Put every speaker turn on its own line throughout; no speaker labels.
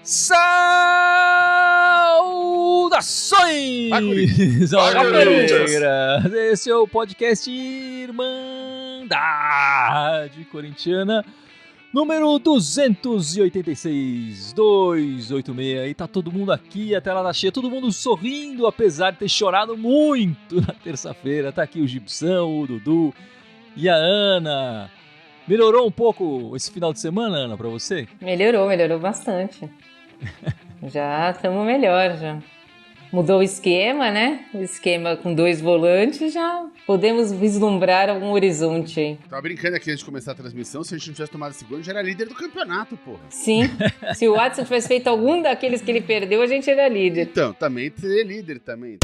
Saudações! Alvinegras! Esse é o podcast Irmandade Corintiana, número 286, 286. E tá todo mundo aqui, a tela tá cheia, todo mundo sorrindo, apesar de ter chorado muito na terça-feira. Tá aqui o Gibson, o Dudu e a Ana. Melhorou um pouco esse final de semana, Ana, pra você?
Melhorou bastante. Já estamos melhor, já. Mudou o esquema, né? O esquema com 2 volantes, já podemos vislumbrar algum horizonte aí.
Tava brincando aqui antes de começar a transmissão, se a gente não tivesse tomado esse gol, a gente era líder do campeonato, porra.
Sim, se o Watson tivesse feito algum daqueles que ele perdeu, a gente era líder.
Então, também seria líder também.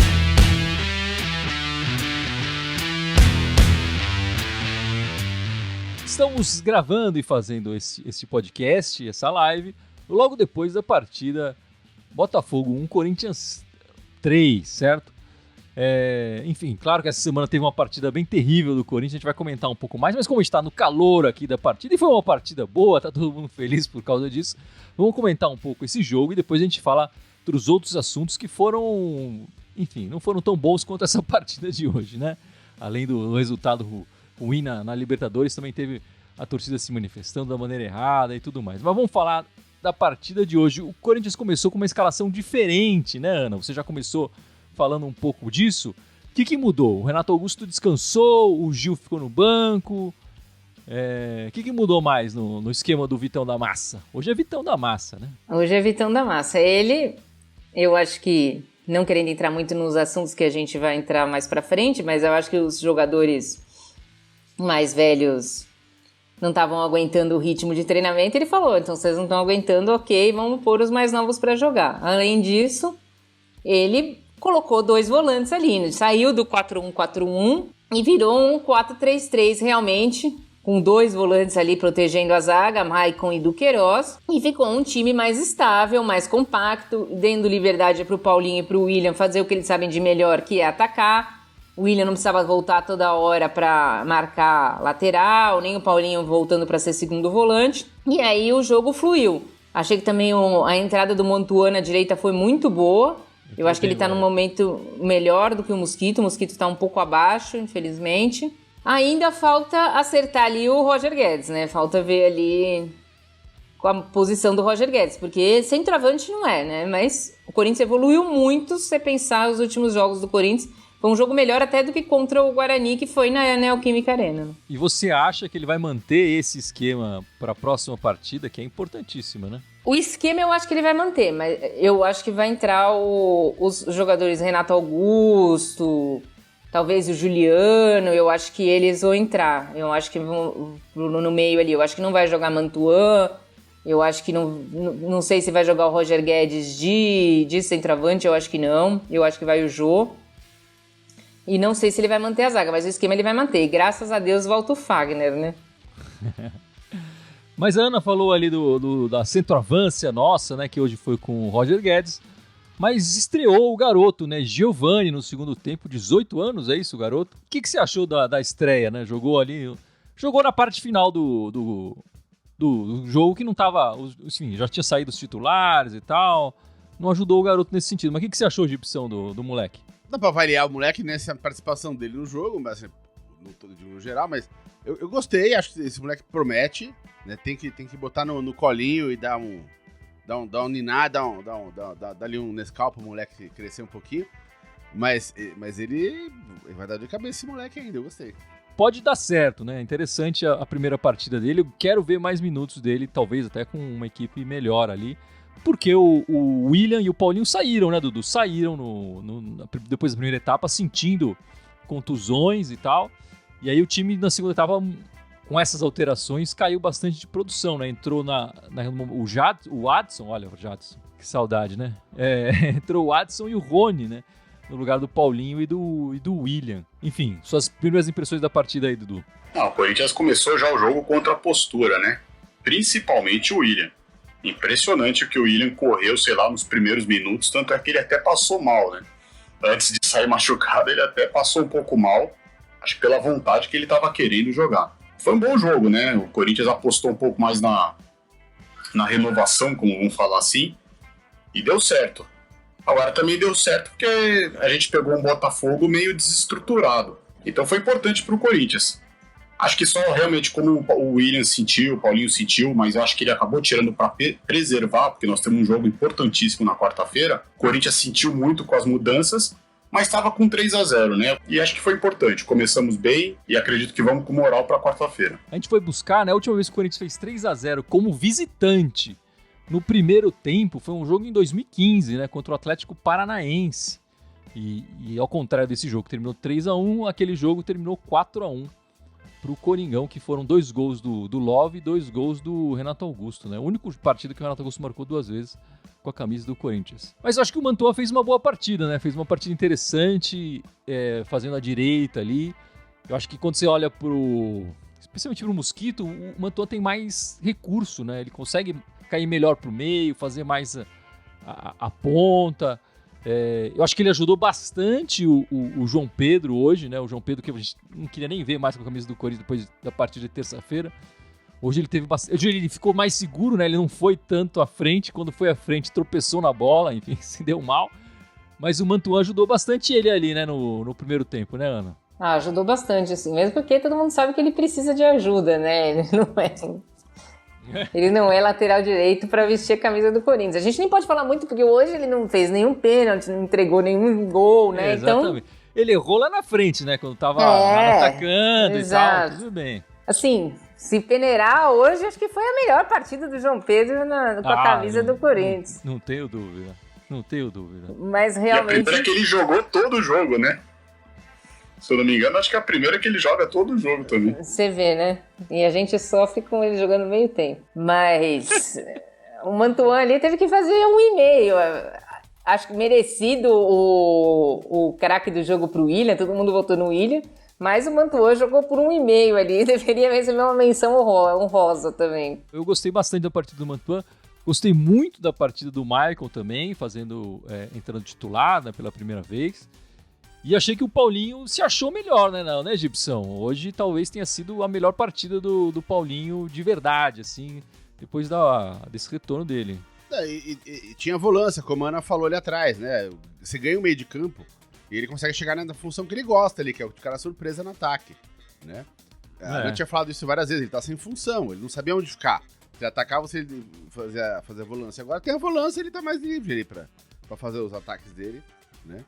Estamos gravando e fazendo esse podcast, essa live, logo depois da partida Botafogo 1, Corinthians 3, certo? Enfim, claro que essa semana teve uma partida bem terrível do Corinthians, a gente vai comentar um pouco mais, mas como a gente está no calor aqui da partida, e foi uma partida boa, tá todo mundo feliz por causa disso, vamos comentar um pouco esse jogo e depois a gente fala dos outros assuntos que foram, enfim, não foram tão bons quanto essa partida de hoje, né? Além do resultado ruim na Libertadores, também teve a torcida se manifestando da maneira errada e tudo mais. Mas vamos falar da partida de hoje. O Corinthians começou com uma escalação diferente, né, Ana? Você já começou falando um pouco disso. O que mudou? O Renato Augusto descansou, o Gil ficou no banco. O que mudou mais no esquema do Vitão da Massa? Hoje é Vitão da Massa, né?
Hoje é Vitão da Massa. Ele, eu acho que, não querendo entrar muito nos assuntos que a gente vai entrar mais pra frente, mas eu acho que os jogadores mais velhos não estavam aguentando o ritmo de treinamento. Ele falou, então vocês não estão aguentando, ok, vamos pôr os mais novos para jogar. Além disso, ele colocou 2 volantes ali, saiu do 4-1-4-1 e virou um 4-3-3 realmente, com 2 volantes ali protegendo a zaga, Maicon e Duqueiroz, e ficou um time mais estável, mais compacto, dando liberdade para o Paulinho e para o William fazer o que eles sabem de melhor, que é atacar. O William não precisava voltar toda hora para marcar lateral, nem o Paulinho voltando para ser segundo volante. E aí o jogo fluiu. Achei que também a entrada do Montuan na direita foi muito boa. Eu acho que ele está num momento melhor do que o Mosquito. O Mosquito está um pouco abaixo, infelizmente. Ainda falta acertar ali o Roger Guedes, né? Falta ver ali com a posição do Roger Guedes, porque centroavante não é, né? Mas o Corinthians evoluiu muito se você pensar os últimos jogos do Corinthians. Foi um jogo melhor até do que contra o Guarani, que foi na Neoquímica Arena.
E você acha que ele vai manter esse esquema para a próxima partida, que é importantíssima, né?
O esquema eu acho que ele vai manter, mas eu acho que vai entrar os jogadores Renato Augusto, talvez o Juliano, eu acho que eles vão entrar. Eu acho que vão no meio ali, eu acho que não vai jogar Mantuan, eu acho que não sei se vai jogar o Roger Guedes de centroavante, eu acho que não, eu acho que vai o Jô. E não sei se ele vai manter a zaga, mas o esquema ele vai manter. E graças a Deus volta o Fagner, né?
Mas a Ana falou ali da centroavância nossa, né? Que hoje foi com o Roger Guedes. Mas estreou o garoto, né? Giovani no segundo tempo, 18 anos, é isso, garoto? O que você achou da estreia, né? Jogou na parte final do jogo que não tava... Enfim, já tinha saído os titulares e tal. Não ajudou o garoto nesse sentido. Mas o que você achou, Gibson, do moleque?
Dá pra avaliar o moleque nessa participação dele no jogo, mas assim, no geral, mas eu gostei, acho que esse moleque promete, né? Tem que botar no colinho e dar um ninar, dar ali um Nescau pro moleque crescer um pouquinho, mas ele vai dar de cabeça esse moleque ainda, eu gostei.
Pode dar certo, né? Interessante a primeira partida dele, eu quero ver mais minutos dele, talvez até com uma equipe melhor ali. Porque o William e o Paulinho saíram, né, Dudu? Saíram depois da primeira etapa, sentindo contusões e tal. E aí o time na segunda etapa, com essas alterações, caiu bastante de produção, né? Entrou o Adson, olha o Jadson, que saudade, né? Entrou o Adson e o Rony, né? No lugar do Paulinho e do William. Enfim, suas primeiras impressões da partida aí, Dudu.
O Corinthians começou já o jogo contra a postura, né? Principalmente o William. Impressionante o que o William correu, sei lá, nos primeiros minutos, tanto é que ele até passou mal, né? Antes de sair machucado, ele até passou um pouco mal. Acho que pela vontade que ele estava querendo jogar. Foi um bom jogo, né? O Corinthians apostou um pouco mais na renovação, como vamos falar assim, e deu certo. Agora também deu certo porque a gente pegou um Botafogo meio desestruturado. Então foi importante para o Corinthians. Acho que só realmente como o Willian sentiu, o Paulinho sentiu, mas eu acho que ele acabou tirando para preservar, porque nós temos um jogo importantíssimo na quarta-feira. O Corinthians sentiu muito com as mudanças, mas estava com 3-0, né? E acho que foi importante. Começamos bem e acredito que vamos com moral para quarta-feira.
A gente foi buscar, né? A última vez que o Corinthians fez 3-0 como visitante no primeiro tempo foi um jogo em 2015, né? Contra o Atlético Paranaense. E ao contrário desse jogo que terminou 3-1, aquele jogo terminou 4-1 pro Coringão, que foram 2 gols do Love e 2 gols do Renato Augusto, né? O único partido que o Renato Augusto marcou 2 vezes com a camisa do Corinthians. Mas eu acho que o Mantuan fez uma boa partida, né? Fez uma partida interessante, fazendo a direita ali. Eu acho que quando você olha especialmente pro Mosquito, o Mantuan tem mais recurso, né? Ele consegue cair melhor pro meio, fazer mais a ponta. Eu acho que ele ajudou bastante o João Pedro hoje, né? O João Pedro que a gente não queria nem ver mais com a camisa do Corinthians depois da partida de terça-feira. Hoje ele teve bastante. Hoje ele ficou mais seguro, né? Ele não foi tanto à frente. Quando foi à frente, tropeçou na bola, enfim, se deu mal. Mas o Mantuan ajudou bastante ele ali, né? No primeiro tempo, né, Ana?
Ajudou bastante, assim. Mesmo porque todo mundo sabe que ele precisa de ajuda, né? Ele não é lateral direito para vestir a camisa do Corinthians. A gente nem pode falar muito porque hoje ele não fez nenhum pênalti, não entregou nenhum gol, né?
Exatamente. Então, ele errou lá na frente, né? Quando tava lá atacando
exato.
E tal, tudo bem.
Assim, se peneirar hoje, acho que foi a melhor partida do João Pedro com a camisa do Corinthians.
Não tenho dúvida. Não tenho dúvida.
Mas realmente...
E a primeira que ele jogou todo o jogo, né? Se eu não me engano, acho que é a primeira que ele joga todo o jogo também.
Você vê, né? E a gente sofre com ele jogando meio tempo. Mas o Mantuan ali teve que fazer 1,5. Acho que merecido o craque do jogo pro Willian. Todo mundo votou no Willian. Mas o Mantuan jogou por 1,5 ali. Deveria receber uma menção honrosa também.
Eu gostei bastante da partida do Mantuan. Gostei muito da partida do Michael também, entrando titular, né, pela primeira vez. E achei que o Paulinho se achou melhor, né, Gibson? Hoje talvez tenha sido a melhor partida do Paulinho de verdade, assim, depois desse retorno dele.
E tinha volância, como a Ana falou ali atrás, né? Você ganha o meio de campo e ele consegue chegar na função que ele gosta ali, que é o cara surpresa no ataque, né? A Ana tinha falado isso várias vezes, ele tá sem função, ele não sabia onde ficar. Se atacar, você fazia a volância. Agora tem a volância, ele tá mais livre ali pra fazer os ataques dele, né?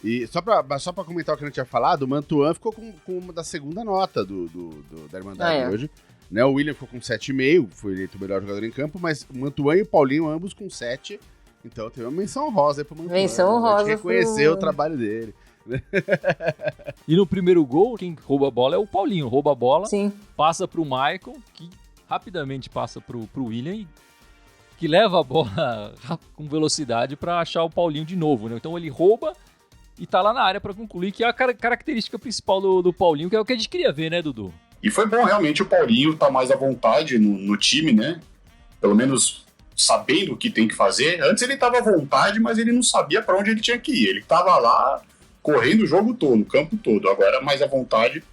E só pra comentar o que a gente tinha falado, o Mantuan ficou com uma da segunda nota da Irmandade hoje. Né? O Willian ficou com 7,5, foi eleito o melhor jogador em campo, mas o Mantuan e o Paulinho ambos com 7. Então teve uma menção honrosa aí pro Mantuan.
Menção honrosa.
Reconhecer o trabalho dele.
E no primeiro gol, quem rouba a bola é o Paulinho. Rouba a bola,
sim,
passa pro Michael, que rapidamente passa pro Willian, que leva a bola com velocidade pra achar o Paulinho de novo, né? Então ele rouba e tá lá na área pra concluir, que é a característica principal do Paulinho, que é o que a gente queria ver, né, Dudu?
E foi bom realmente o Paulinho tá mais à vontade no time, né? Pelo menos sabendo o que tem que fazer. Antes ele tava à vontade, mas ele não sabia pra onde ele tinha que ir. Ele tava lá correndo o jogo todo, o campo todo. Agora mais à vontade,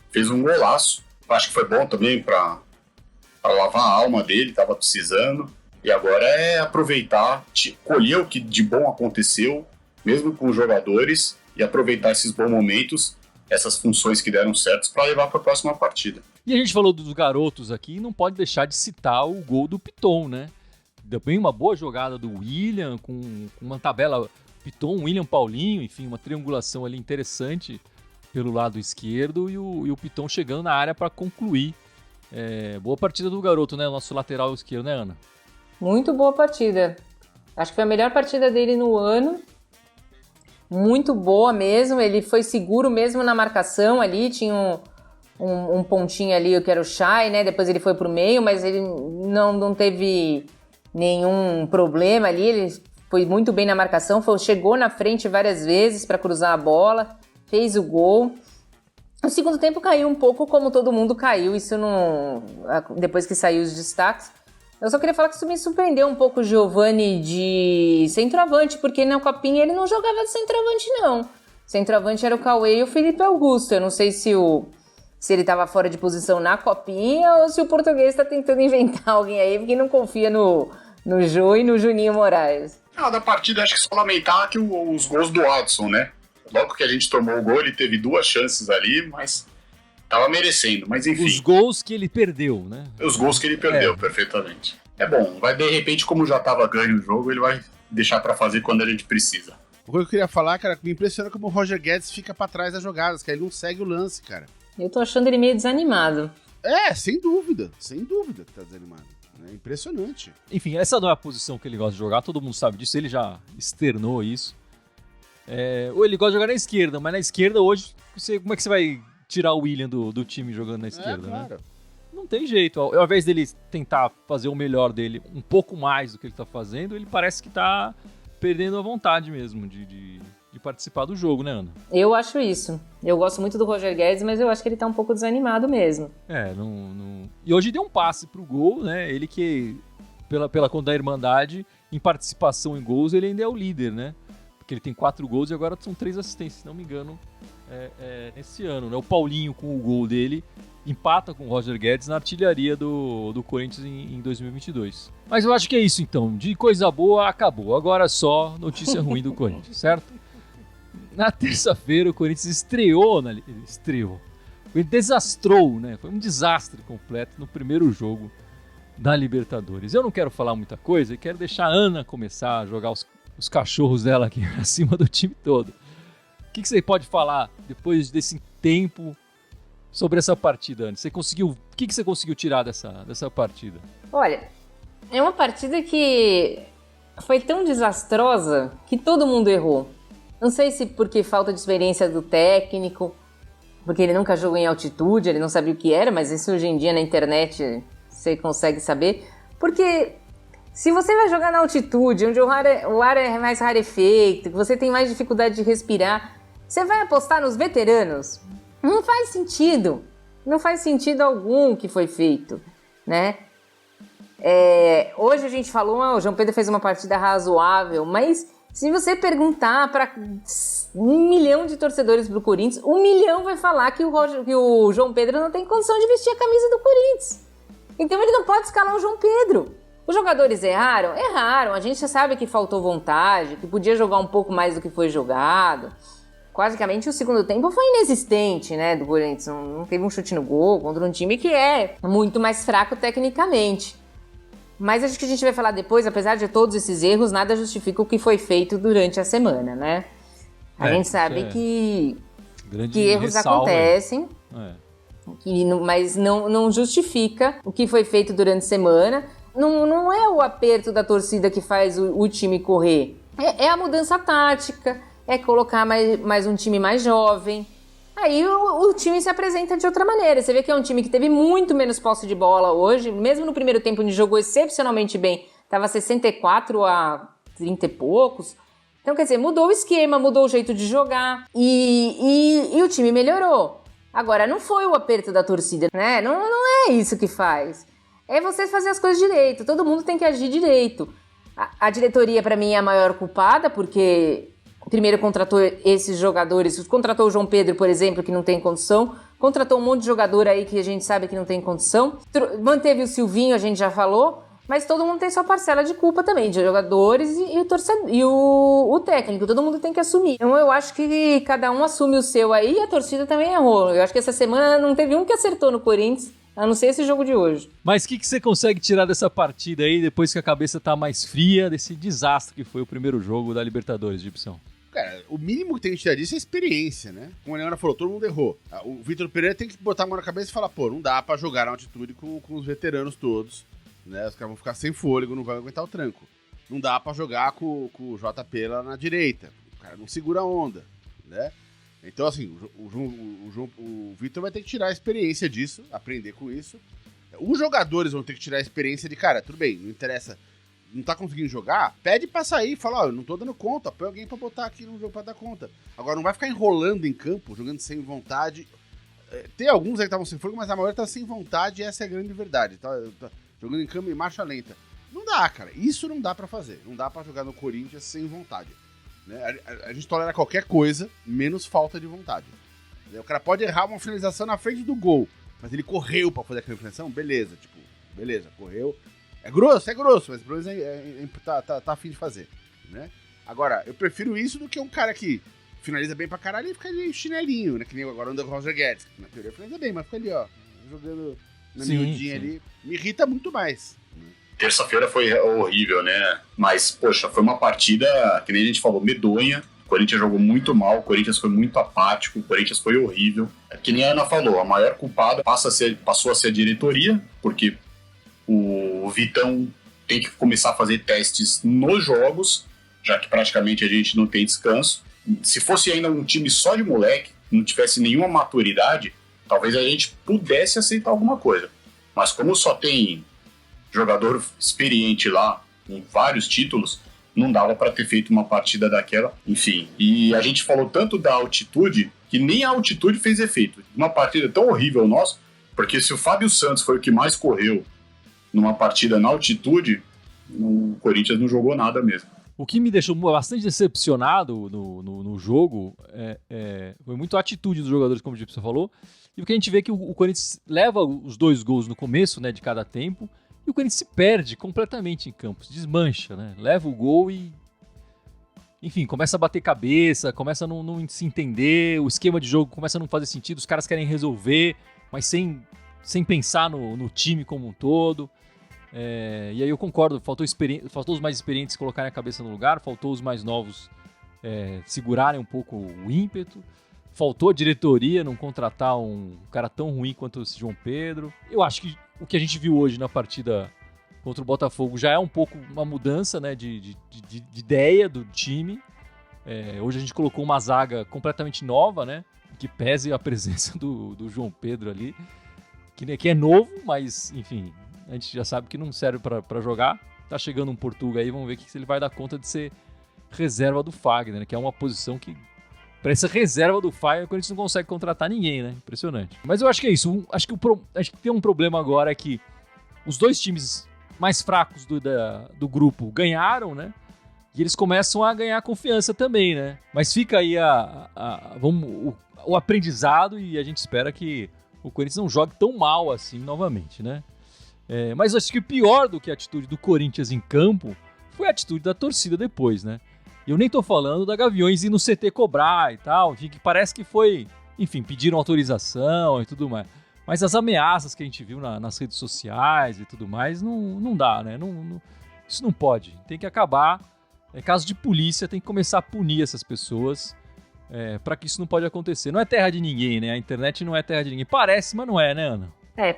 fez um golaço. Acho que foi bom também pra lavar a alma dele, tava precisando. E agora é aproveitar, colher o que de bom aconteceu, mesmo com os jogadores, e aproveitar esses bons momentos, essas funções que deram certos, para levar para a próxima partida.
E a gente falou dos garotos aqui, e não pode deixar de citar o gol do Piton, né? Também uma boa jogada do Willian, com uma tabela Piton, Willian, Paulinho, enfim, uma triangulação ali interessante pelo lado esquerdo, e o Piton chegando na área para concluir. Boa partida do garoto, né? O nosso lateral esquerdo, né, Ana?
Muito boa partida. Acho que foi a melhor partida dele no ano. Muito boa mesmo. Ele foi seguro mesmo na marcação ali. Tinha um pontinho ali, que era o Chay, né? Depois ele foi pro meio, mas ele não teve nenhum problema ali. Ele foi muito bem na marcação. Chegou na frente várias vezes para cruzar a bola. Fez o gol. No segundo tempo caiu um pouco, como todo mundo caiu. Isso não... Depois que saiu os destaques. Eu só queria falar que isso me surpreendeu um pouco o Giovani de centroavante, porque na Copinha ele não jogava de centroavante, não. Centroavante era o Cauê e o Felipe Augusto. Eu não sei se ele estava fora de posição na copinha ou se o português está tentando inventar alguém aí, porque não confia no Jô e no Juninho Moraes.
Da partida, acho que só lamentar que os gols do Adson, né? Logo que a gente tomou o gol, ele teve 2 chances ali, mas tava merecendo. Mas enfim.
Os gols que ele perdeu, né?
Os gols que ele perdeu, perfeitamente. É bom, vai de repente, como já tava ganho o jogo, ele vai deixar pra fazer quando a gente precisa.
O que eu queria falar, cara, me impressiona como o Roger Guedes fica pra trás das jogadas, que ele não segue o lance, cara.
Eu tô achando ele meio desanimado.
Sem dúvida que tá desanimado. É impressionante.
Enfim, essa não é a posição que ele gosta de jogar, todo mundo sabe disso, ele já externou isso. Ou ele gosta de jogar na esquerda, mas na esquerda hoje, como é que você vai tirar o William do time jogando na esquerda,
claro.
né? Não tem jeito. Ao invés dele tentar fazer o melhor dele um pouco mais do que ele tá fazendo, ele parece que tá perdendo a vontade mesmo de participar do jogo, né, Ana?
Eu acho isso. Eu gosto muito do Roger Guedes, mas eu acho que ele tá um pouco desanimado mesmo.
Não... E hoje deu um passe pro gol, né? Ele que, pela conta da Irmandade, em participação em gols, ele ainda é o líder, né? Porque ele tem 4 gols e agora são 3 assistências, se não me engano, nesse ano, né? O Paulinho, com o gol dele, empata com o Roger Guedes na artilharia do Corinthians em 2022. Mas eu acho que é isso, então. De coisa boa, acabou. Agora só notícia ruim do Corinthians, certo? Na terça-feira, o Corinthians estreou. O Corinthians desastrou, né? Foi um desastre completo no primeiro jogo da Libertadores. Eu não quero falar muita coisa e quero deixar a Ana começar a jogar os cachorros dela aqui acima do time todo. O que você pode falar depois desse tempo sobre essa partida, Ana? O que você conseguiu tirar dessa partida?
Olha, é uma partida que foi tão desastrosa que todo mundo errou. Não sei se porque falta de experiência do técnico, porque ele nunca jogou em altitude, ele não sabia o que era, mas isso hoje em dia na internet você consegue saber. Porque se você vai jogar na altitude, onde o ar é mais rarefeito, que você tem mais dificuldade de respirar, você vai apostar nos veteranos? Não faz sentido. Não faz sentido algum que foi feito, né? Hoje a gente falou, o João Pedro fez uma partida razoável, mas se você perguntar para 1 milhão de torcedores do Corinthians, 1 milhão vai falar que o João Pedro não tem condição de vestir a camisa do Corinthians. Então ele não pode escalar o João Pedro. Os jogadores erraram? Erraram. A gente já sabe que faltou vontade, que podia jogar um pouco mais do que foi jogado. Basicamente, o segundo tempo foi inexistente, né, do Corinthians. Não teve um chute no gol contra um time que é muito mais fraco tecnicamente. Mas acho que a gente vai falar depois, apesar de todos esses erros, nada justifica o que foi feito durante a semana, né? A gente sabe que erros acontecem, mas não justifica o que foi feito durante a semana. Não é o aperto da torcida que faz o time correr. É a mudança tática, é colocar mais um time mais jovem. Aí o time se apresenta de outra maneira. Você vê que é um time que teve muito menos posse de bola hoje. Mesmo no primeiro tempo, onde jogou excepcionalmente bem, estava 64 a 30 e poucos. Então, quer dizer, mudou o esquema, mudou o jeito de jogar e o time melhorou. Agora, não foi o aperto da torcida, né? Não é isso que faz. É você fazer as coisas direito. Todo mundo tem que agir direito. A diretoria, para mim, é a maior culpada, porque primeiro contratou esses jogadores, contratou o João Pedro, por exemplo, que não tem condição, contratou um monte de jogador aí que a gente sabe que não tem condição, manteve o Silvinho, a gente já falou, mas todo mundo tem sua parcela de culpa também, de jogadores e o técnico, todo mundo tem que assumir. Então eu acho que cada um assume o seu aí e a torcida também errou. Eu acho que essa semana não teve um que acertou no Corinthians, a não ser esse jogo de hoje.
Mas o que você consegue tirar dessa partida aí, depois que a cabeça tá mais fria, desse desastre que foi o primeiro jogo da Libertadores, Gibson?
Cara, o mínimo que tem que tirar disso é experiência, né? Como a Leona falou, todo mundo errou. O Vitor Pereira tem que botar a mão na cabeça e falar, não dá pra jogar na altitude com os veteranos todos, né? Os caras vão ficar sem fôlego, não vai aguentar o tranco. Não dá pra jogar com o JP lá na direita. O cara não segura a onda, né? Então, assim, o Vitor vai ter que tirar a experiência disso, aprender com isso. Os jogadores vão ter que tirar a experiência de, cara, tudo bem, não interessa, não tá conseguindo jogar, pede pra sair, fala, eu não tô dando conta, põe alguém pra botar aqui no jogo pra dar conta. Agora, não vai ficar enrolando em campo, jogando sem vontade. Tem alguns aí que estavam sem fogo, mas a maioria tá sem vontade e essa é a grande verdade. Tá jogando em campo em marcha lenta. Não dá, cara, isso não dá pra fazer. Não dá pra jogar no Corinthians sem vontade. Né? A gente tolera qualquer coisa, menos falta de vontade. O cara pode errar uma finalização na frente do gol, mas ele correu pra fazer aquela finalização, beleza, correu. É grosso, mas pelo menos tá afim de fazer, né? Agora, eu prefiro isso do que um cara que finaliza bem pra caralho e fica ali chinelinho, né? Que nem agora o Roger Guedes, que na teoria finaliza bem, mas fica ali, ó, jogando na miudinha ali. Me irrita muito mais.
Terça-feira foi horrível, né? Mas, poxa, foi uma partida, que nem a gente falou, medonha. O Corinthians jogou muito mal, o Corinthians foi muito apático, o Corinthians foi horrível. Que nem a Ana falou, a maior culpada passou a ser a diretoria, porque o Vitão tem que começar a fazer testes nos jogos, já que praticamente a gente não tem descanso. Se fosse ainda um time só de moleque, não tivesse nenhuma maturidade, talvez a gente pudesse aceitar alguma coisa. Mas como só tem jogador experiente lá, com vários títulos, não dava para ter feito uma partida daquela, enfim. E a gente falou tanto da altitude, que nem a altitude fez efeito. Uma partida tão horrível nossa, porque se o Fábio Santos foi o que mais correu numa partida na altitude, o Corinthians não jogou nada mesmo.
O que me deixou bastante decepcionado no jogo foi muito a atitude dos jogadores, como o Gibson falou, e porque a gente vê que o Corinthians leva os 2 gols no começo, né, de cada tempo, e o Corinthians se perde completamente em campo, se desmancha, né, leva o gol e, enfim, começa a bater cabeça, começa a não se entender, o esquema de jogo começa a não fazer sentido, os caras querem resolver, mas sem pensar no time como um todo. E aí eu concordo, faltou os mais experientes colocarem a cabeça no lugar, faltou os mais novos segurarem um pouco o ímpeto, faltou a diretoria não contratar um cara tão ruim quanto esse João Pedro. Eu acho que o que a gente viu hoje na partida contra o Botafogo já é um pouco uma mudança, né, de ideia do time. Hoje a gente colocou uma zaga completamente nova, né, que pese a presença do João Pedro ali, que é novo, mas enfim, a gente já sabe que não serve para jogar. Tá chegando um Portuga aí, vamos ver se ele vai dar conta de ser reserva do Fagner, né? Que é uma posição que, para essa reserva do Fagner, a gente não consegue contratar ninguém, né? Impressionante. Mas eu acho que é isso. Acho que tem um problema agora, é que os 2 times mais fracos do grupo ganharam, né? E eles começam a ganhar confiança também, né? Mas fica aí o aprendizado, e a gente espera que o Corinthians não jogue tão mal assim novamente, né? Mas acho que o pior do que a atitude do Corinthians em campo foi a atitude da torcida depois, né? Eu nem tô falando da Gaviões ir no CT cobrar e tal, enfim, que parece que foi, enfim, pediram autorização e tudo mais. Mas as ameaças que a gente viu nas redes sociais e tudo mais, não dá, né? Isso não pode, tem que acabar. Caso de polícia, tem que começar a punir essas pessoas, para que isso não pode acontecer. Não é terra de ninguém, né? A internet não é terra de ninguém. Parece, mas não é, né, Ana?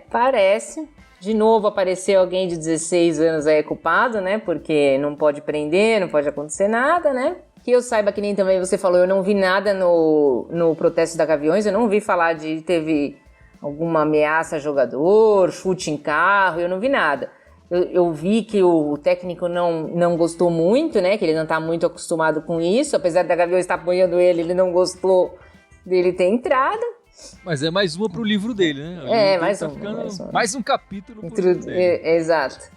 Parece. De novo apareceu alguém de 16 anos aí culpado, né? Porque não pode prender, não pode acontecer nada, né? Que eu saiba, que nem também você falou, eu não vi nada no protesto da Gaviões, eu não vi falar de teve alguma ameaça a jogador, chute em carro, eu não vi nada. Eu vi que o técnico não gostou muito, né? Que ele não tá muito acostumado com isso, apesar da Gaviões estar apoiando ele não gostou dele ter entrado.
Mas é mais uma pro livro dele, né? Mais um capítulo pro livro dele.
Exato.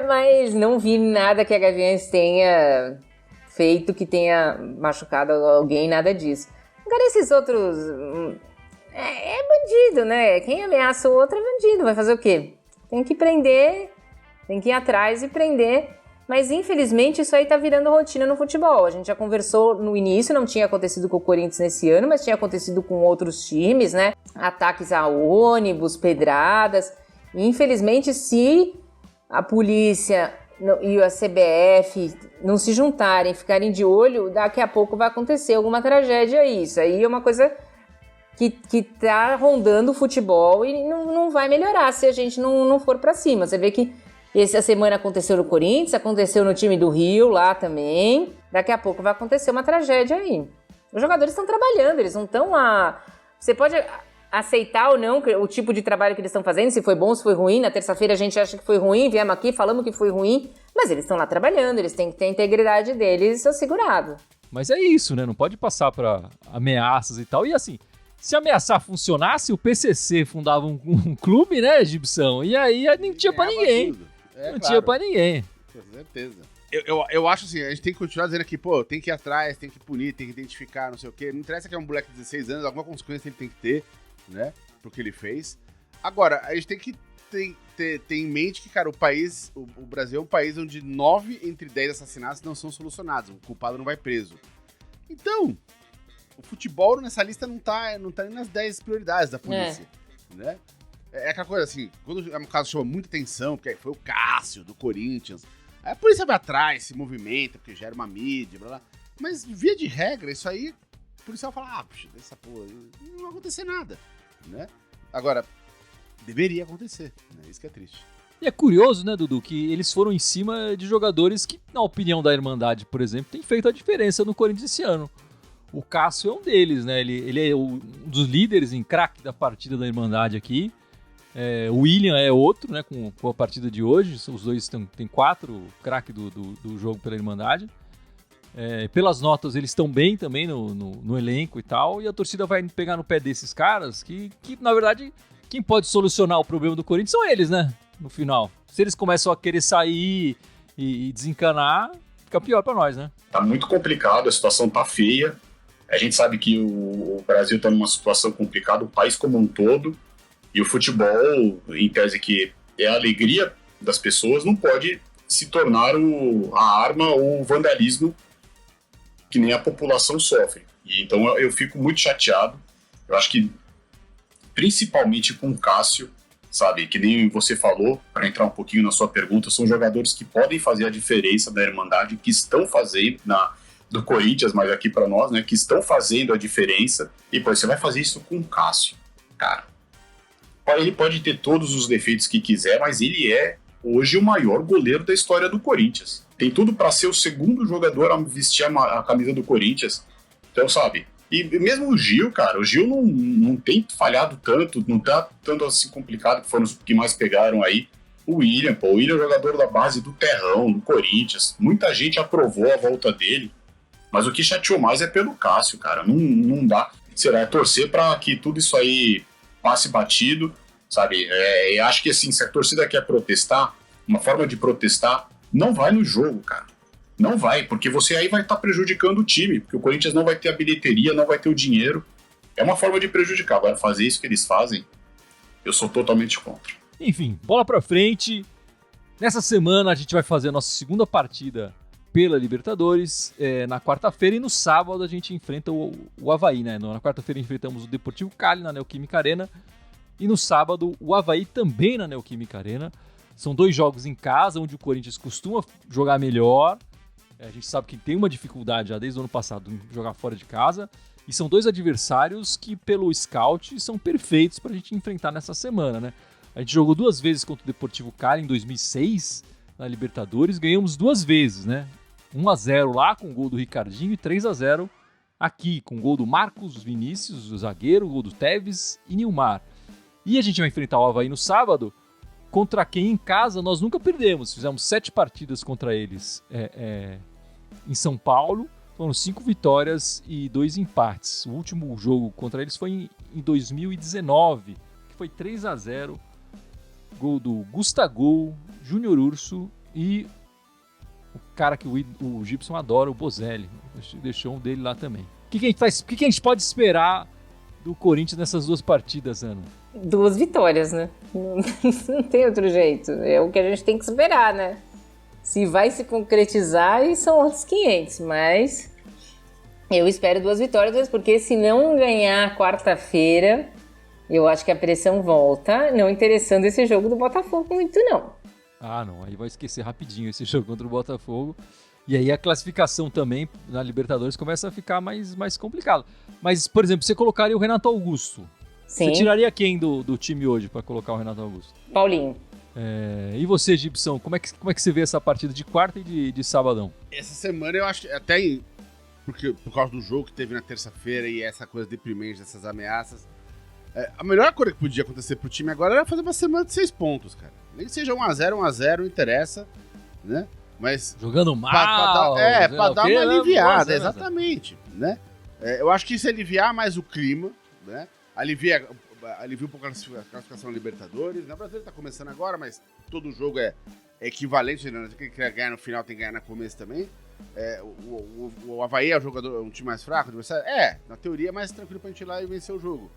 Mas não vi nada que a Gaviões tenha feito que tenha machucado alguém, nada disso. Agora esses outros... bandido, né? Quem ameaça o outro é bandido, vai fazer o quê? Tem que prender, tem que ir atrás e prender. Mas, infelizmente, isso aí tá virando rotina no futebol. A gente já conversou no início, não tinha acontecido com o Corinthians nesse ano, mas tinha acontecido com outros times, né? Ataques a ônibus, pedradas. E, infelizmente, se a polícia e a CBF não se juntarem, ficarem de olho, daqui a pouco vai acontecer alguma tragédia aí. Isso aí é uma coisa que tá rondando o futebol e não vai melhorar se a gente não for pra cima. Você vê que essa semana aconteceu no Corinthians, aconteceu no time do Rio lá também. Daqui a pouco vai acontecer uma tragédia aí. Os jogadores estão trabalhando, eles não estão a... Você pode aceitar ou não o tipo de trabalho que eles estão fazendo, se foi bom, se foi ruim. Na terça-feira a gente acha que foi ruim, viemos aqui, falamos que foi ruim. Mas eles estão lá trabalhando, eles têm que ter a integridade deles assegurada.
Mas é isso, né? Não pode passar para ameaças e tal. E assim, se ameaçar funcionasse, o PCC fundava um clube, né, Gibson? E aí não tinha pra ninguém. Não tinha pra ninguém.
Com certeza. Eu acho assim, a gente tem que continuar dizendo aqui, pô, tem que ir atrás, tem que punir, tem que identificar, não sei o quê. Não interessa que é um moleque de 16 anos, alguma consequência ele tem que ter, né? Pro que ele fez. Agora, a gente tem que ter em mente que, cara, o Brasil é um país onde 9 entre 10 assassinatos não são solucionados. O culpado não vai preso. Então, o futebol nessa lista não tá nem nas 10 prioridades da polícia, né? É aquela coisa assim, quando um caso chama muita atenção, porque foi o Cássio, do Corinthians, aí a polícia vai atrás, se movimenta, porque gera uma mídia, blá blá. Mas, via de regra, isso aí, o policial fala, puxa, dessa porra, não vai acontecer nada, né? Agora, deveria acontecer, né? Isso que é triste.
E é curioso, né, Dudu, que eles foram em cima de jogadores que, na opinião da Irmandade, por exemplo, tem feito a diferença no Corinthians esse ano. O Cássio é um deles, né? Ele é um dos líderes em craque da partida da Irmandade aqui. O William é outro, né, com a partida de hoje. Os dois têm 4 craque do jogo pela Irmandade. Pelas notas, eles estão bem também no elenco e tal. E a torcida vai pegar no pé desses caras que na verdade, quem pode solucionar o problema do Corinthians são eles, né? No final. Se eles começam a querer sair e desencanar, fica pior pra nós, né?
Tá muito complicado, a situação tá feia. A gente sabe que o Brasil tá numa situação complicada, o país como um todo. E o futebol, em tese que é a alegria das pessoas, não pode se tornar a arma ou o vandalismo que nem a população sofre. E então eu fico muito chateado. Eu acho que, principalmente com o Cássio, sabe, que nem você falou, para entrar um pouquinho na sua pergunta, são jogadores que podem fazer a diferença da Irmandade, que estão fazendo do Corinthians, mas aqui para nós, né, que estão fazendo a diferença. E pô, você vai fazer isso com o Cássio, cara. Ele pode ter todos os defeitos que quiser, mas ele é hoje o maior goleiro da história do Corinthians. Tem tudo para ser o segundo jogador a vestir a camisa do Corinthians. Então, sabe? E mesmo o Gil, cara, o Gil não tem falhado tanto, não tá tanto assim complicado, que foram os que mais pegaram aí. O William é jogador da base do Terrão, do Corinthians. Muita gente aprovou a volta dele, mas o que chateou mais é pelo Cássio, cara. Não dá. Será torcer para que tudo isso aí passe batido, sabe? Eu acho que assim, se a torcida quer protestar, uma forma de protestar, não vai no jogo, cara. Não vai, porque você aí vai estar prejudicando o time, porque o Corinthians não vai ter a bilheteria, não vai ter o dinheiro. É uma forma de prejudicar. Agora, fazer isso que eles fazem, eu sou totalmente contra.
Enfim, bola pra frente. Nessa semana a gente vai fazer a nossa segunda partida pela Libertadores, na quarta-feira, e no sábado a gente enfrenta o Avaí, né? Na quarta-feira enfrentamos o Deportivo Cali na Neoquímica Arena, e no sábado o Avaí também na Neoquímica Arena. São 2 jogos em casa, onde o Corinthians costuma jogar melhor. A gente sabe que tem uma dificuldade já desde o ano passado em jogar fora de casa, e são 2 adversários que, pelo scout, são perfeitos pra gente enfrentar nessa semana, né? A gente jogou 2 vezes contra o Deportivo Cali em 2006, na Libertadores, ganhamos 2 vezes, né? 1-0 lá com o gol do Ricardinho e 3-0 aqui, com o gol do Marcos Vinícius, o zagueiro, o gol do Tevez e Nilmar. E a gente vai enfrentar o Avaí no sábado, contra quem em casa nós nunca perdemos. Fizemos 7 partidas contra eles em São Paulo, foram 5 vitórias e 2 empates. O último jogo contra eles foi em 2019, que foi 3-0, gol do Gustavo, Júnior Urso e o cara que o Gibson adora, o Bozelli. Deixou um dele lá também. O que a gente pode esperar do Corinthians nessas 2 partidas, Ana?
2 vitórias, né? Não tem outro jeito. É o que a gente tem que esperar, né? Se vai se concretizar, aí são outros 500. Mas eu espero 2 vitórias, porque se não ganhar quarta-feira, eu acho que a pressão volta, não interessando esse jogo do Botafogo muito, não.
Ah, não. Aí vai esquecer rapidinho esse jogo contra o Botafogo. E aí a classificação também na Libertadores começa a ficar mais complicado. Mas, por exemplo, você colocaria o Renato Augusto.
Sim.
Você tiraria quem do time hoje para colocar o Renato Augusto?
Paulinho.
E você, Gibson, como é que você vê essa partida de quarta e de sabadão?
Essa semana eu acho que até porque, por causa do jogo que teve na terça-feira e essa coisa deprimente dessas ameaças, a melhor coisa que podia acontecer pro time agora era fazer uma semana de 6 pontos, cara. Nem que seja 1-0, não interessa, né? Mas
jogando mal,
pra dar uma aliviada,
né?
Exatamente, né? Eu acho que isso aliviar mais o clima, né? Alivia um pouco a classificação Libertadores. Na Brasileira tá começando agora, mas todo jogo é equivalente, né? Quem quer ganhar no final tem que ganhar no começo também. O Avaí é um time mais fraco, adversário? Na teoria é mais tranquilo pra gente ir lá e vencer o jogo.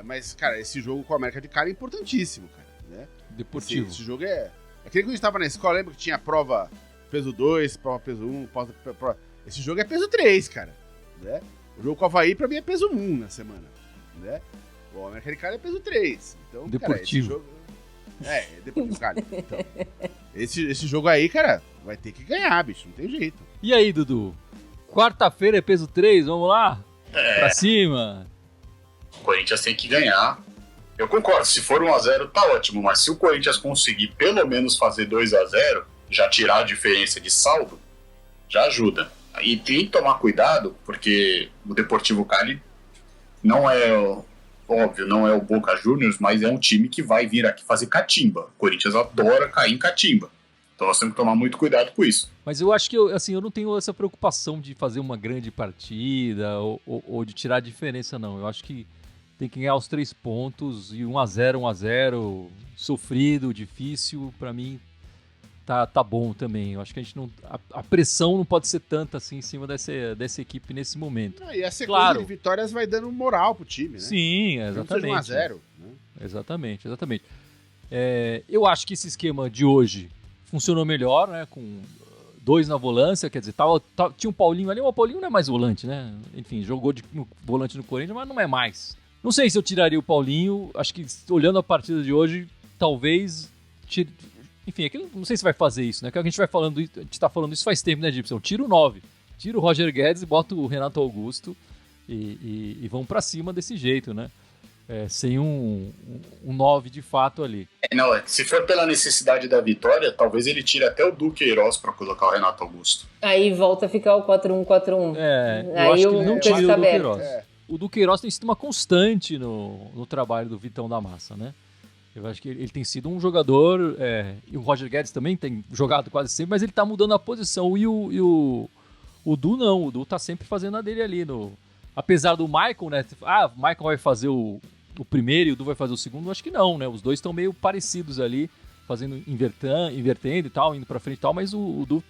Mas, cara, esse jogo com a América de Cali é importantíssimo, cara. Né?
Deportivo.
Esse jogo é que quando a gente tava na escola, lembra que tinha prova peso 2, prova peso 1, prova... Esse jogo é peso 3, cara. Né? O jogo com o Avaí, pra mim, é peso 1 na semana. Né? O América de Cali é peso 3. Então,
Deportivo.
Cara, esse jogo... Deportivo Cali. Então, esse jogo aí, cara, vai ter que ganhar, bicho. Não tem jeito.
E aí, Dudu? Quarta-feira é peso 3, vamos lá? Pra cima.
O Corinthians tem que ganhar. Eu concordo, se for 1-0 tá ótimo, mas se o Corinthians conseguir pelo menos fazer 2-0, já tirar a diferença de saldo, já ajuda. E tem que tomar cuidado, porque o Deportivo Cali não é, óbvio, não é o Boca Juniors, mas é um time que vai vir aqui fazer catimba. O Corinthians adora cair em catimba. Então nós temos que tomar muito cuidado com isso.
Mas eu acho que eu não tenho essa preocupação de fazer uma grande partida ou de tirar a diferença, não. Eu acho que tem que ganhar os 3 pontos e 1-0, sofrido, difícil, pra mim tá bom também. Eu acho que a gente não, a pressão não pode ser tanta assim em cima dessa equipe nesse momento.
E a sequência de vitórias vai dando moral pro time, né?
Sim, exatamente.
1-0. Né?
Exatamente. Eu acho que esse esquema de hoje funcionou melhor, né? Com 2 na volância, quer dizer, tinha um Paulinho ali, o Paulinho não é mais volante, né? Enfim, jogou de volante no Corinthians, mas não é mais. Não sei se eu tiraria o Paulinho, acho que olhando a partida de hoje, talvez... Enfim, não sei se vai fazer isso, né? Que a gente tá falando isso faz tempo, né, Gibson? Tira o 9, tira o Roger Guedes e bota o Renato Augusto e vão pra cima desse jeito, né? Sem um 9 de fato ali.
Se for pela necessidade da vitória, talvez ele tire até o Duqueiroz pra colocar o Renato Augusto.
Aí volta a ficar o 4-1-4-1.
Eu acho que ele não tira o Duqueiroz. O Duqueiroz tem sido uma constante no trabalho do Vitão da Massa, né? Eu acho que ele tem sido um jogador, e o Roger Guedes também tem jogado quase sempre, mas ele tá mudando a posição, e o Du não, o Du tá sempre fazendo a dele ali, apesar do Michael, né? O Michael vai fazer o primeiro e o Du vai fazer o segundo, eu acho que não, né? Os dois estão meio parecidos ali, invertendo e tal, indo pra frente e tal, mas o Du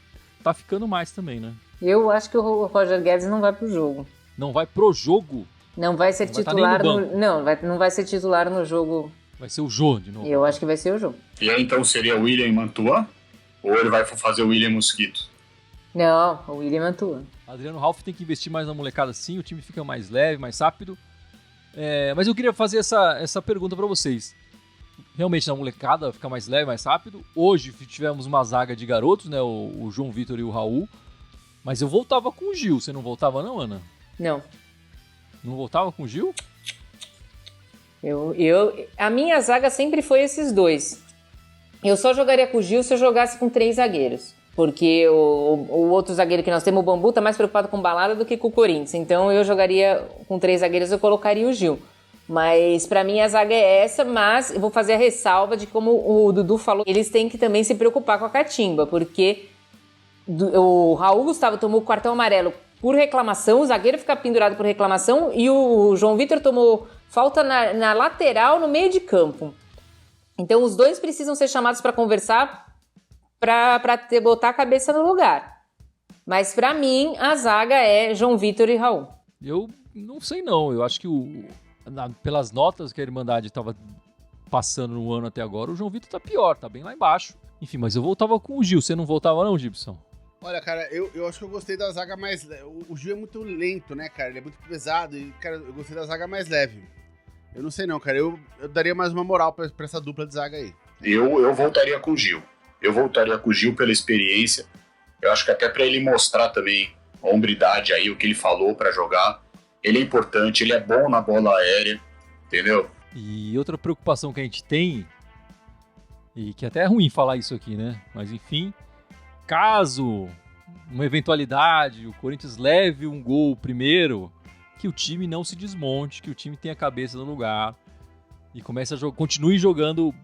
tá ficando mais também, né?
Eu acho que o Roger Guedes não vai pro jogo.
Não vai pro jogo?
Não vai ser titular não vai ser titular no jogo.
Vai ser o Jô de novo.
Eu acho que vai ser o Jô.
E aí então seria o William Mantuan? Ou ele vai fazer o William Mosquito?
Não, o William Mantuan.
Adriano Ralph tem que investir mais na molecada sim, o time fica mais leve, mais rápido. Mas eu queria fazer essa pergunta pra vocês. Realmente na molecada fica mais leve, mais rápido. Hoje tivemos uma zaga de garotos, né? O João Vitor e o Raul. Mas eu voltava com o Gil. Você não voltava não, Ana?
Não.
Não voltava com o Gil?
A minha zaga sempre foi esses dois. Eu só jogaria com o Gil se eu jogasse com 3 zagueiros. Porque o outro zagueiro que nós temos, o Bambu, tá mais preocupado com balada do que com o Corinthians. Então eu jogaria com 3 zagueiros, eu colocaria o Gil. Mas pra mim a zaga é essa, mas eu vou fazer a ressalva de como o Dudu falou, eles têm que também se preocupar com a catimba, porque o Raul Gustavo tomou o cartão amarelo por reclamação, o zagueiro fica pendurado por reclamação, e o João Vitor tomou falta na lateral, no meio de campo. Então os dois precisam ser chamados para conversar, para botar a cabeça no lugar. Mas para mim a zaga é João Vitor e Raul.
Eu não sei não, eu acho que pelas notas que a Irmandade estava passando no ano até agora, o João Vitor tá pior, tá bem lá embaixo. Enfim, mas eu voltava com o Gil, você não voltava não, Gibson?
Olha, cara, eu acho que eu gostei da zaga mais leve. O Gil é muito lento, né, cara? Ele é muito pesado e, cara, eu gostei da zaga mais leve. Eu não sei não, cara. Eu daria mais uma moral pra essa dupla de zaga aí.
Eu voltaria com o Gil. Eu voltaria com o Gil pela experiência. Eu acho que até pra ele mostrar também a hombridade aí, o que ele falou pra jogar. Ele é importante, ele é bom na bola aérea, entendeu?
E outra preocupação que a gente tem, e que até é ruim falar isso aqui, né? Mas enfim, caso uma eventualidade, o Corinthians leve um gol primeiro, que o time não se desmonte, que o time tenha a cabeça no lugar e comece continue jogando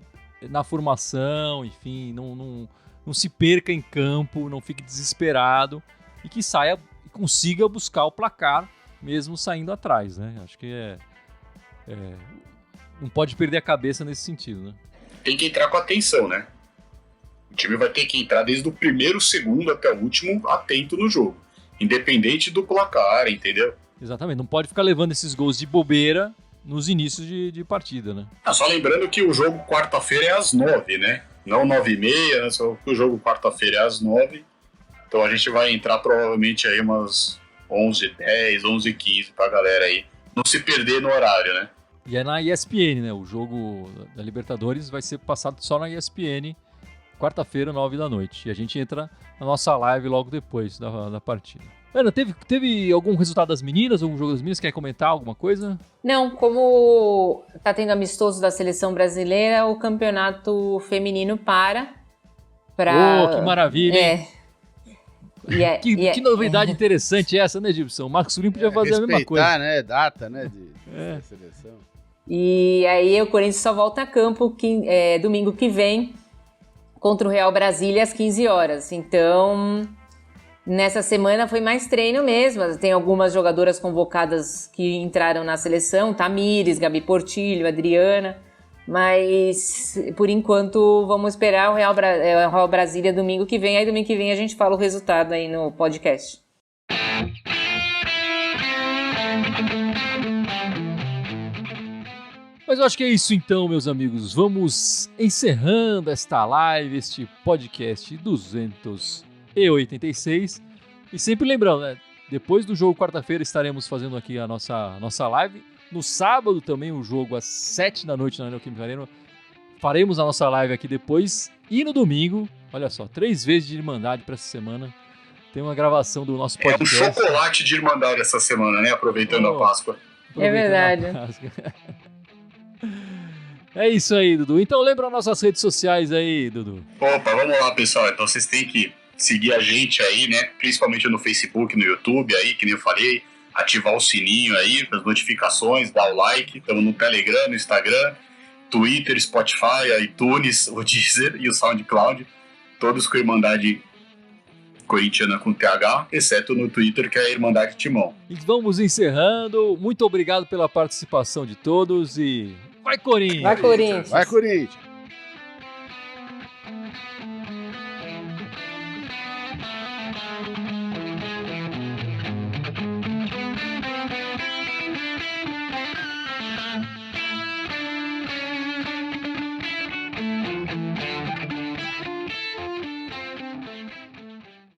na formação, enfim, não se perca em campo, não fique desesperado e que saia e consiga buscar o placar mesmo saindo atrás, né? Acho que não pode perder a cabeça nesse sentido, né?
Tem que entrar com atenção, né? O time vai ter que entrar desde o primeiro segundo até o último atento no jogo, independente do placar, entendeu?
Exatamente, não pode ficar levando esses gols de bobeira nos inícios de partida, né?
Só lembrando que o jogo quarta-feira é às 9, né? Não 9h30, né? Só que o jogo quarta-feira é às 9. Então a gente vai entrar provavelmente aí umas 11h10, 11h15 pra galera aí não se perder no horário, né?
E é na ESPN, né? O jogo da Libertadores vai ser passado só na ESPN, quarta-feira, 9 da noite. E a gente entra na nossa live logo depois da partida. Ana, teve algum resultado das meninas, algum jogo das meninas? Quer comentar alguma coisa?
Não, como tá tendo amistoso da seleção brasileira, o campeonato feminino para.
Que maravilha, hein? Que novidade interessante essa, né, Gibson? O Marcos Surim podia fazer a mesma coisa.
Respeitar, né? Data, né? De seleção.
E aí o Corinthians só volta a campo domingo que vem contra o Real Brasília às 15 horas. Então, nessa semana foi mais treino mesmo. Tem algumas jogadoras convocadas que entraram na seleção, Tamires, Gabi Portillo, Adriana. Mas, por enquanto, vamos esperar o Real Brasília domingo que vem. Aí, domingo que vem, a gente fala o resultado aí no podcast.
Mas eu acho que é isso então, meus amigos. Vamos encerrando esta live, este podcast 286. E sempre lembrando, né? Depois do jogo quarta-feira estaremos fazendo aqui a nossa live. No sábado também o jogo às 7 da noite na Neoquímica Arena. Faremos a nossa live aqui depois. E no domingo, olha só, 3 vezes de Irmandade para essa semana. Tem uma gravação do nosso podcast.
É um chocolate de Irmandade essa semana, né? Aproveitando a Páscoa.
É verdade.
É isso aí, Dudu. Então lembra nossas redes sociais aí, Dudu.
Opa, vamos lá, pessoal. Então vocês têm que seguir a gente aí, né? Principalmente no Facebook, no YouTube aí, que nem eu falei. Ativar o sininho aí, as notificações, dar o like. Estamos no Telegram, no Instagram, Twitter, Spotify, iTunes, o Deezer e o SoundCloud. Todos com a Irmandade Corintiana com TH, exceto no Twitter, que é a Irmandade Timão.
E vamos encerrando. Muito obrigado pela participação de todos e vai, Corinthians!
Vai, Corinthians!
Vai, Corinthians!